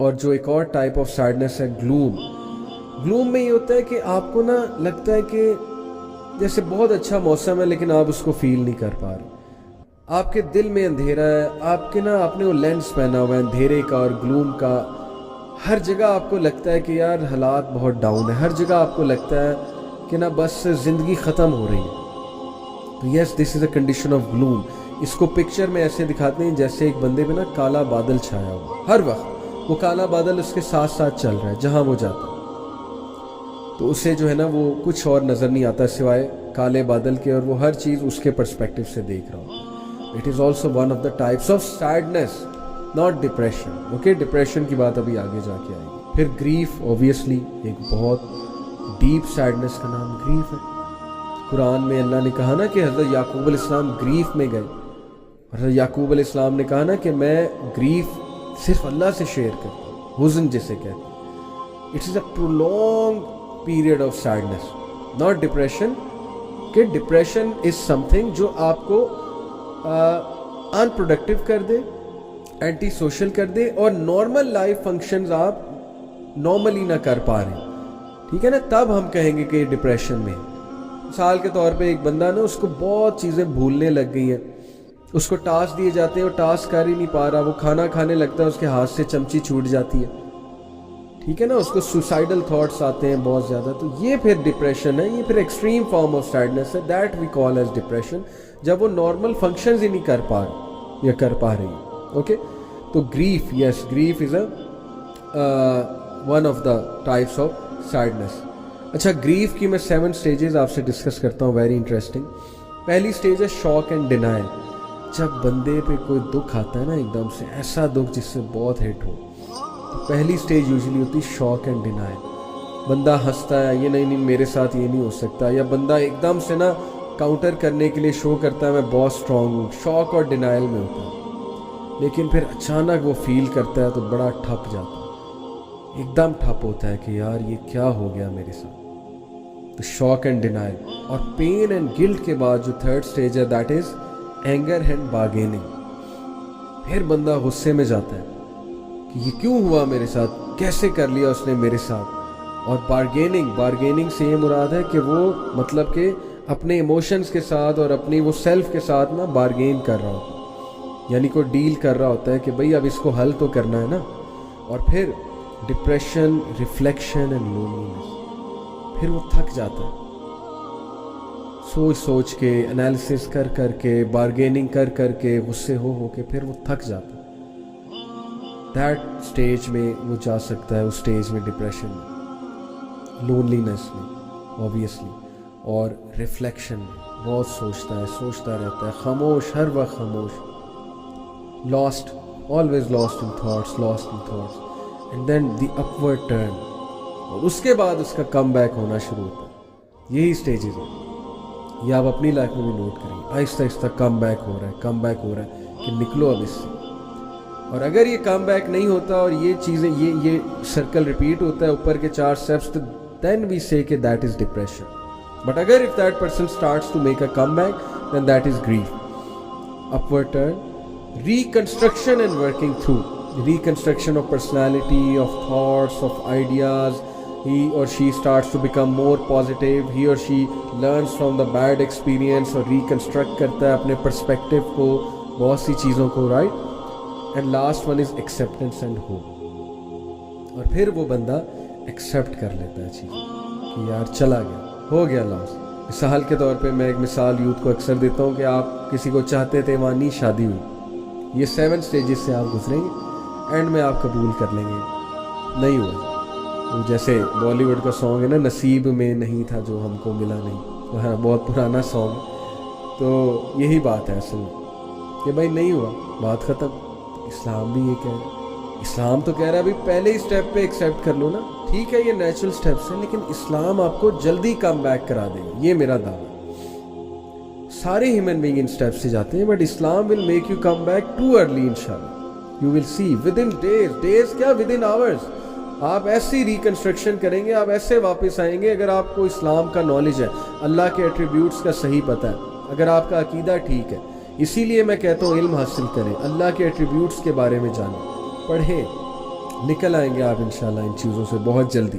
اور جو ایک اور ٹائپ آف سیڈنس ہے گلوم. گلوم میں یہ ہوتا ہے کہ آپ کو نا لگتا ہے کہ جیسے بہت اچھا موسم ہے لیکن آپ اس کو فیل نہیں کر پا رہے. آپ کے دل میں اندھیرا ہے, آپ نے وہ لینس پہنا ہوا ہے اندھیرے کا اور گلوم کا. ہر جگہ آپ کو لگتا ہے کہ یار حالات بہت ڈاؤن ہے, ہر جگہ آپ کو لگتا ہے کہ نا بس زندگی ختم ہو رہی ہے. تو یس, دس از اے کنڈیشن آف گلوم. اس کو پکچر میں ایسے دکھاتے ہیں جیسے ایک بندے پہ نا کالا بادل چھایا ہوا, ہر وقت وہ کالا بادل اس کے ساتھ ساتھ چل رہا ہے جہاں وہ جاتا ہے. تو اسے جو ہے نا وہ کچھ اور نظر نہیں آتا سوائے کالے بادل کے, اور وہ ہر چیز اس کے پرسپیکٹو سے دیکھ رہا ہوتا ہے. It is also one of the types of sadness, not depression. Okay, depression کی بات ابھی آگے جا کے آئے گی. پھر گریف, اوبیسلی ایک بہت ڈیپ سیڈنس کا نام گریف ہے. قرآن میں اللہ نے کہا نا کہ حضرت یعقوب علیہ السلام گریف میں گئے. حضرت یعقوب علیہ السلام نے کہا نا کہ میں گریف صرف اللہ سے شیئر کرتا ہوں, حزن جسے کہتے ہیں. It is a prolonged period of sadness, not depression. کہ ڈپریشن از سم تھنگ جو آپ کو ان پروڈکٹیو کر دے, اینٹی سوشل کر دے, اور نارمل لائف فنکشنز آپ نارملی نہ کر پا رہے. ٹھیک ہے نا, تب ہم کہیں گے کہ ڈپریشن میں. مثال کے طور پہ ایک بندہ نا اس کو بہت چیزیں بھولنے لگ گئی ہیں, اس کو ٹاسک دیے جاتے ہیں اور ٹاسک کر ہی نہیں پا رہا, وہ کھانا کھانے لگتا ہے اس کے ہاتھ سے چمچی چھوٹ جاتی ہے. ٹھیک ہے نا, اس کو سوسائڈل تھاٹس آتے ہیں بہت زیادہ. تو یہ پھر ڈپریشن ہے, یہ پھر ایکسٹریم فارم آف سیڈنس ہے. That we call as depression, جب وہ نارمل فنکشنز ہی نہیں کر پا رہے یا کر پا رہی ہے. اوکے, تو grief, yes, grief is a one of the types of sadness. اچھا, گریف کی میں 7 سٹیجز آپ سے ڈسکس کرتا ہوں, ویری انٹرسٹنگ. پہلی سٹیج ہے شاک اینڈ ڈینائل. جب بندے پہ کوئی دکھ آتا ہے نا ایک دم سے, ایسا دکھ جس سے بہت ہٹ ہو, پہلی سٹیج یوزلی ہوتی شاک اینڈ ڈینائل. بندہ ہنستا ہے, یہ نہیں میرے ساتھ یہ نہیں ہو سکتا, یا بندہ ایک دم سے نا کاؤنٹر کرنے کے لیے شو کرتا ہے میں بہت اسٹرانگ ہوں. شاک اور ڈینائل میں ہوتا ہے, لیکن پھر اچانک وہ فیل کرتا ہے تو بڑا ٹھپ جاتا ہے, ایک دم ٹھپ ہوتا ہے کہ یار یہ کیا ہو گیا میرے ساتھ. تو شاک اینڈ ڈینائل. اور پین اینڈ گلٹ کے بعد جو 3rd سٹیج ہے that is anger and bargaining. پھر بندہ غصے میں جاتا ہے کہ یہ کیوں ہوا میرے ساتھ, کیسے کر لیا اس نے میرے ساتھ. اور بارگیننگ سے یہ مراد ہے کہ وہ مطلب کہ اپنے ایموشنز کے ساتھ اور اپنی وہ سیلف کے ساتھ نا بارگین کر رہا ہوتا ہے, یعنی کوئی ڈیل کر رہا ہوتا ہے کہ بھئی اب اس کو حل تو کرنا ہے نا. اور پھر ڈپریشن, ریفلیکشن اینڈ لونلینس. پھر وہ تھک جاتا ہے, سوچ کے, انالیسس کر کے, بارگیننگ کر کے, غصے ہو کے پھر وہ تھک جاتا ہے. دیٹ سٹیج میں وہ جا سکتا ہے, اس سٹیج میں ڈپریشن میں, لونلینس میں اوبیسلی, اور ریفلیکشن میں بہت سوچتا رہتا ہے, خاموش, ہر وقت خاموش, lost, always lost in thoughts. And then the upward turn, اور اس کے بعد اس کا کم بیک ہونا شروع ہوتا ہے. یہی سٹیجز ہیں, یہ آپ اپنی لائف میں بھی نوٹ کریں. آہستہ کم بیک ہو رہا ہے کہ نکلو اب اس سے. اور اگر یہ کم بیک نہیں ہوتا اور یہ چیزیں یہ سرکل ریپیٹ ہوتا ہے اوپر کے 4 اسٹیپس, تو دین وی سے کہ دیٹ از ڈپریشن. بٹ اگر if that person starts to make a come back then that is grief. Upward turn, reconstruction and working through. Reconstruction of personality, of thoughts, of ideas. He or she starts to become more positive. He or she learns from the bad experience اور reconstruct کرتا ہے اپنے perspective کو, بہت سی چیزوں کو, right? And last one is acceptance and hope. اور پھر وہ بندہ accept کر لیتا ہے چیزیں کہ یار چلا گیا, ہو گیا لاس. مثال کے طور پہ میں ایک مثال یوتھ کو اکثر دیتا ہوں کہ آپ کسی کو چاہتے تھے, وہاں نہیں شادی ہوئی. یہ 7 سٹیجز سے آپ گزریں گے, اینڈ میں آپ قبول کر لیں گے نہیں ہوا. جیسے بالی ووڈ کا سانگ ہے نا, نصیب میں نہیں تھا جو ہم کو ملا نہیں, وہ ہے بہت پرانا سانگ. تو یہی بات ہے اصل میں کہ بھائی نہیں ہوا, بات ختم. اسلام بھی یہ کہہ رہا ہے, اسلام تو کہہ رہا ہے بھائی پہلے ہی اسٹیپ پہ ایکسیپٹ کر لو نا. ٹھیک ہے یہ نیچرل اسٹیپس ہیں, لیکن اسلام آپ کو جلدی کم بیک کرا دے گا, یہ میرا دعویٰ. سارے ہیومن بینگ ان اسٹیپ سے جاتے ہیں, but Islam will make you come back to early انشاءاللہ. You will see within days کیا, ود ان آورز آپ ایسی ریکنسٹرکشن کریں گے, آپ ایسے واپس آئیں گے. اگر آپ کو اسلام کا نالج ہے, اللہ کے ایٹریبیوٹس کا صحیح پتہ ہے, اگر آپ کا عقیدہ ٹھیک ہے. اسی لیے میں کہتا ہوں علم حاصل کریں, اللہ کے ایٹریبیوٹس کے بارے میں جانیں, پڑھیں, نکل آئیں گے آپ انشاءاللہ ان چیزوں سے بہت جلدی.